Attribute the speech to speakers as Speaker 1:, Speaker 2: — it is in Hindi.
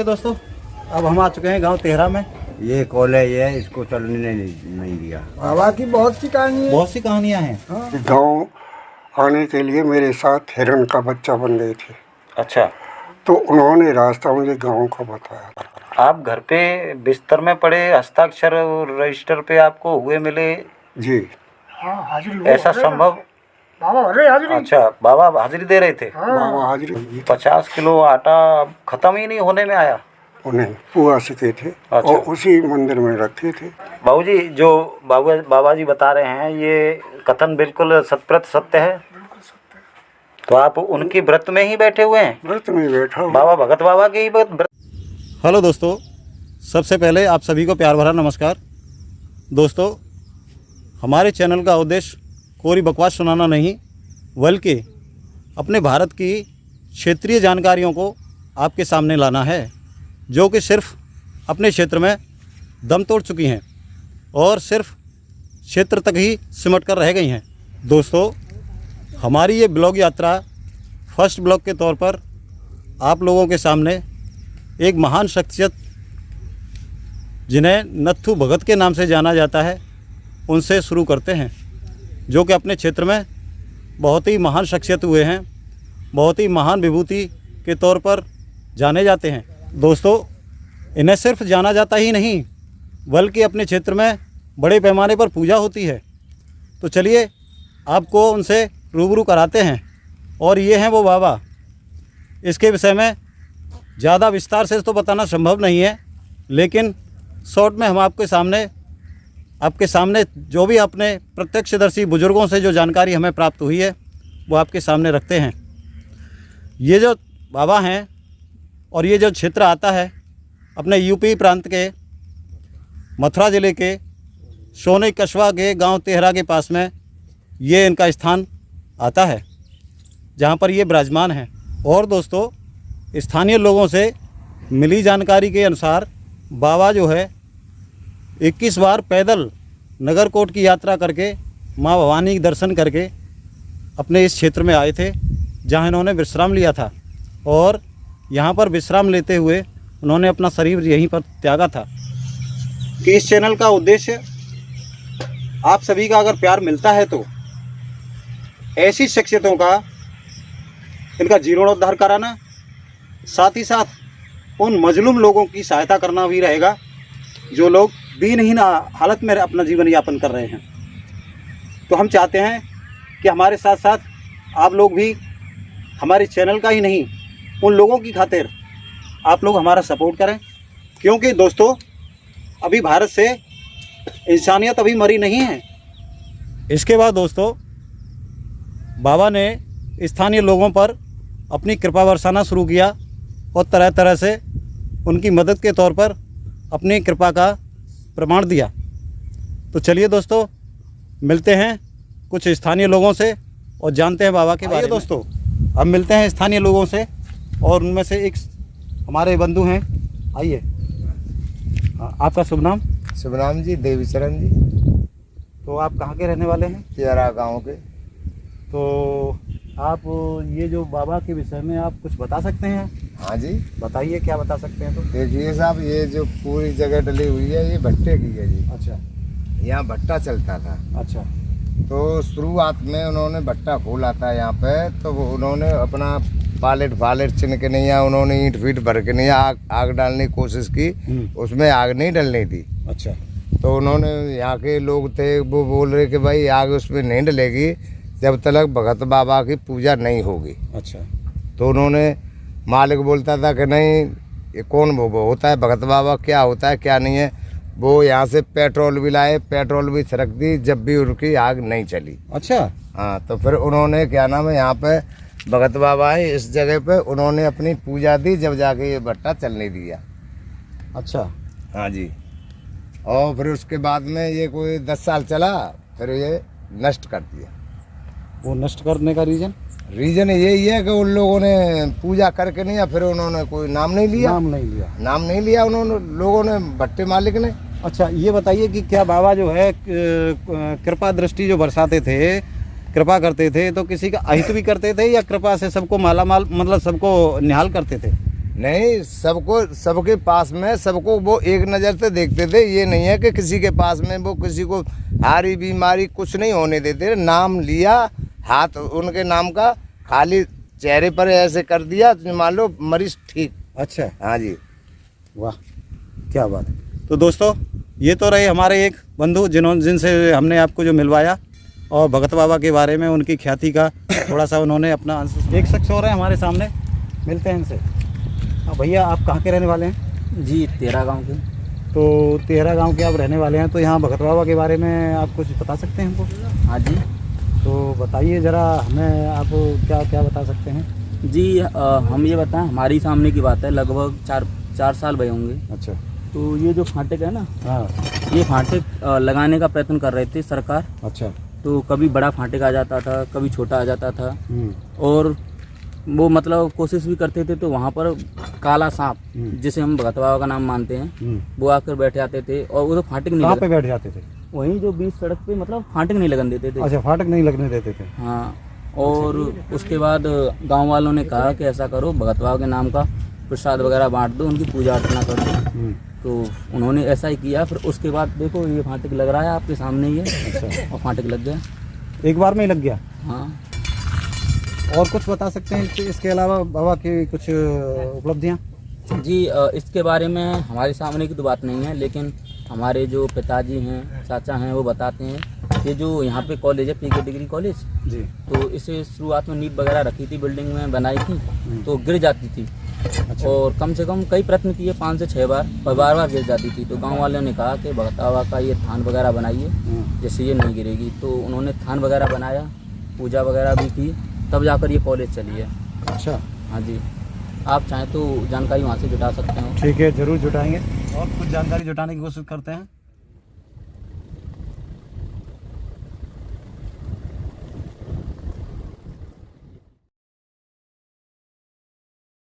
Speaker 1: दोस्तों, अब हम आ चुके हैं गांव तेहरा में।
Speaker 2: ये कॉलेज है, इसको चलने नहीं दिया।
Speaker 3: बाबा की बहुत सी कहानी है,
Speaker 1: बहुत सी कहानियां हैं।
Speaker 3: गांव आने के लिए मेरे साथ हिरण का बच्चा बन गए थे।
Speaker 4: अच्छा,
Speaker 3: तो उन्होंने रास्ता मुझे गांव का बताया।
Speaker 4: आप घर पे बिस्तर में पड़े हस्ताक्षर और रजिस्टर पे आपको हुए मिले,
Speaker 3: जी
Speaker 5: हाँ, हाजिरी
Speaker 4: ऐसा संभव?
Speaker 5: बाबा भर रहे हाजिरी।
Speaker 4: अच्छा, बाबा हाजिरी दे रहे थे।
Speaker 3: बाबा हाजिरी
Speaker 4: 50 किलो आटा खत्म ही नहीं होने में आया।
Speaker 3: उन्हें पुआ सीखे थे
Speaker 4: अच्छा।
Speaker 3: और उसी मंदिर में रखे थे।
Speaker 4: बाबूजी, जो बाबा जी बता रहे हैं ये कथन बिल्कुल शत-प्रतिशत सत्य है? तो आप उनकी व्रत में ही बैठे हुए हैं?
Speaker 3: व्रत में बैठा हूँ।
Speaker 4: बाबा भगत बाबा के ही व्रत।
Speaker 1: हेलो दोस्तों, सबसे पहले आप सभी को प्यार भरा नमस्कार। दोस्तों, हमारे चैनल का उद्देश्य कोई बकवास सुनाना नहीं, बल्कि अपने भारत की क्षेत्रीय जानकारियों को आपके सामने लाना है, जो कि सिर्फ अपने क्षेत्र में दम तोड़ चुकी हैं और सिर्फ क्षेत्र तक ही सिमट कर रह गई हैं। दोस्तों, हमारी ये ब्लॉग यात्रा फर्स्ट ब्लॉग के तौर पर आप लोगों के सामने एक महान शख्सियत, जिन्हें नत्थू भगत के नाम से जाना जाता है, उनसे शुरू करते हैं, जो कि अपने क्षेत्र में बहुत ही महान शख्सियत हुए हैं, बहुत ही महान विभूति के तौर पर जाने जाते हैं। दोस्तों, इन्हें सिर्फ जाना जाता ही नहीं, बल्कि अपने क्षेत्र में बड़े पैमाने पर पूजा होती है। तो चलिए आपको उनसे रूबरू कराते हैं। और ये हैं वो बाबा। इसके विषय में ज़्यादा विस्तार से तो बताना संभव नहीं है, लेकिन शॉर्ट में हम आपके सामने जो भी अपने प्रत्यक्षदर्शी बुजुर्गों से जो जानकारी हमें प्राप्त हुई है वो आपके सामने रखते हैं। ये जो बाबा हैं और ये जो क्षेत्र आता है अपने यूपी प्रांत के मथुरा ज़िले के सोने कस्बा के गांव तेहरा के पास में ये इनका स्थान आता है, जहां पर ये विराजमान हैं। और दोस्तों, स्थानीय लोगों से मिली जानकारी के अनुसार बाबा जो है 21 बार पैदल नगरकोट की यात्रा करके माँ भवानी के दर्शन करके अपने इस क्षेत्र में आए थे, जहां इन्होंने विश्राम लिया था। और यहाँ पर विश्राम लेते हुए उन्होंने अपना शरीर यहीं पर त्यागा था। कि इस चैनल का उद्देश्य आप सभी का अगर प्यार मिलता है तो ऐसी शख्सियतों का इनका जीर्णोद्धार कराना, साथ ही साथ उन मजलूम लोगों की सहायता करना भी रहेगा, जो लोग दीनहीन हालत में अपना जीवन यापन कर रहे हैं। तो हम चाहते हैं कि हमारे साथ साथ आप लोग भी हमारे चैनल का ही नहीं, उन लोगों की खातिर आप लोग हमारा सपोर्ट करें, क्योंकि दोस्तों अभी भारत से इंसानियत अभी मरी नहीं है। इसके बाद दोस्तों, बाबा ने स्थानीय लोगों पर अपनी कृपा बरसाना शुरू किया और तरह तरह से उनकी मदद के तौर पर अपनी कृपा का प्रमाण दिया। तो चलिए दोस्तों, मिलते हैं कुछ स्थानीय लोगों से और जानते हैं बाबा के बारे में। दोस्तों, अब मिलते हैं स्थानीय लोगों से और उनमें से एक हमारे बंधु हैं। आइए, आपका शुभ नाम?
Speaker 2: शुभ नाम जी देवीचरण जी।
Speaker 1: तो आप कहाँ के रहने वाले हैं?
Speaker 2: तेरा गांव के।
Speaker 1: तो आप ये जो बाबा के विषय में आप कुछ बता सकते हैं?
Speaker 2: हाँ जी,
Speaker 1: बताइए, क्या बता सकते हैं? तो
Speaker 2: देखिए साहब, ये जो पूरी जगह डली हुई है ये भट्टे की है जी।
Speaker 1: अच्छा
Speaker 2: यहाँ भट्टा चलता था।
Speaker 1: अच्छा।
Speaker 2: तो शुरुआत में उन्होंने भट्टा खोला था यहाँ पे, तो वो उन्होंने अपना पालेट चिन के नहीं, या उन्होंने ईंट फीट भर के नहीं आग डालने की कोशिश की, उसमें आग नहीं डलनी थी।
Speaker 1: अच्छा।
Speaker 2: तो उन्होंने, यहाँ के लोग थे वो बोल रहे कि भाई आग उसमें नहीं डलेगी जब तक भगत बाबा की पूजा नहीं होगी।
Speaker 1: अच्छा।
Speaker 2: तो उन्होंने, मालिक बोलता था कि नहीं, ये कौन वो होता है भगत बाबा, क्या होता है क्या नहीं है। वो यहाँ से पेट्रोल भी लाए, पेट्रोल भी छिड़क दी, जब भी उनकी आग नहीं चली।
Speaker 1: अच्छा।
Speaker 2: हाँ, तो फिर उन्होंने क्या नाम है, यहाँ पे भगत बाबा है इस जगह पे, उन्होंने अपनी पूजा दी, जब जाके ये भट्टा चलने दिया।
Speaker 1: अच्छा।
Speaker 2: हाँ जी। और फिर उसके बाद में ये कोई 10 साल चला, फिर ये नष्ट कर दिया।
Speaker 1: वो नष्ट करने का रीजन
Speaker 2: यही है कि उन लोगों ने पूजा करके नहीं, या फिर उन्होंने कोई नाम नहीं लिया उन्होंने, लोगों ने, भट्टे मालिक ने।
Speaker 1: अच्छा, ये बताइए कि क्या बाबा जो है कृपा दृष्टि जो बरसाते थे, कृपा करते थे, तो किसी का अहित भी करते थे या कृपा से सबको मालामाल, मतलब सबको निहाल करते थे?
Speaker 2: नहीं, सबको सबके पास में सबको वो एक नज़र से देखते थे। ये नहीं है कि किसी के पास में वो किसी को हारी बीमारी कुछ नहीं होने देते। नाम लिया, हाथ उनके नाम का खाली चेहरे पर ऐसे कर दिया तो मान लो मरीज ठीक।
Speaker 1: अच्छा,
Speaker 2: हाँ जी।
Speaker 1: वाह, क्या बात है। तो दोस्तों, ये तो रहे हमारे एक बंधु जिनसे हमने आपको जो मिलवाया और भगत बाबा के बारे में, उनकी ख्याति का थोड़ा सा उन्होंने अपना। एक शख्स और है हमारे सामने, मिलते हैं इनसे। हाँ भैया, आप कहाँ के रहने वाले हैं?
Speaker 6: जी, तेरा गांव के।
Speaker 1: तो तेरा गांव के आप रहने वाले हैं, तो यहाँ भगत बाबा के बारे में आप कुछ बता सकते हैं हमको?
Speaker 6: हाँ जी।
Speaker 1: तो बताइए ज़रा हमें, आप क्या क्या बता सकते हैं?
Speaker 6: जी, हम ये बताएं, हमारी सामने की बात है, लगभग चार साल भरे होंगे।
Speaker 1: अच्छा।
Speaker 6: तो ये जो फाटक है ना,
Speaker 1: हाँ।
Speaker 6: ये फाटक लगाने का प्रयत्न कर रहे थे सरकार।
Speaker 1: अच्छा।
Speaker 6: तो कभी बड़ा फाटक आ जाता था, कभी छोटा आ जाता था,
Speaker 1: हम्म।
Speaker 6: और वो मतलब कोशिश भी करते थे। तो वहाँ पर काला सांप, जिसे हम भगत बाबा का नाम मानते हैं, वो आकर बैठ जाते थे। और वो तो फाटक नहीं
Speaker 1: कहाँ पे बैठ जाते थे?
Speaker 6: वहीं जो बीच सड़क पे, मतलब फाटक नहीं लगन देते थे।
Speaker 1: अच्छा, फाटक नहीं लगने देते थे।
Speaker 6: हाँ। और उसके बाद गांव वालों ने कहा कि ऐसा करो, भगत बाबा के नाम का प्रसाद वगैरह बांट दो, उनकी पूजा अर्चना कर दो। तो उन्होंने ऐसा ही किया। फिर उसके बाद देखो, ये फाटक लग रहा है आपके सामने ही है।
Speaker 1: अच्छा।
Speaker 6: और फाटक लग गया,
Speaker 1: एक बार में ही लग गया।
Speaker 6: हाँ।
Speaker 1: और कुछ बता सकते हैं कि इसके अलावा बाबा की कुछ उपलब्धियाँ?
Speaker 6: जी, इसके बारे में हमारे सामने की तो बात नहीं है, लेकिन हमारे जो पिताजी हैं, चाचा हैं, वो बताते हैं कि जो यहाँ पे कॉलेज है, पीके डिग्री कॉलेज
Speaker 1: जी,
Speaker 6: तो इसे शुरुआत में नींव वगैरह रखी थी, बिल्डिंग में बनाई थी, तो गिर जाती थी।
Speaker 1: अच्छा।
Speaker 6: और कम से कम कई प्रयत्न किए, 5 से 6 बार, और बार गिर जाती थी। तो गांव वालों ने कहा कि भगत बाबा का ये थान वगैरह बनाइए, जिससे ये नहीं गिरेगी। तो उन्होंने थान वगैरह बनाया, पूजा वगैरह भी की, तब जाकर ये कॉलेज चली है।
Speaker 1: अच्छा।
Speaker 6: हाँ जी, आप चाहें तो जानकारी वहाँ से जुटा सकते हो।
Speaker 1: ठीक है, ज़रूर जुटाएंगे और कुछ जानकारी जुटाने की कोशिश करते हैं।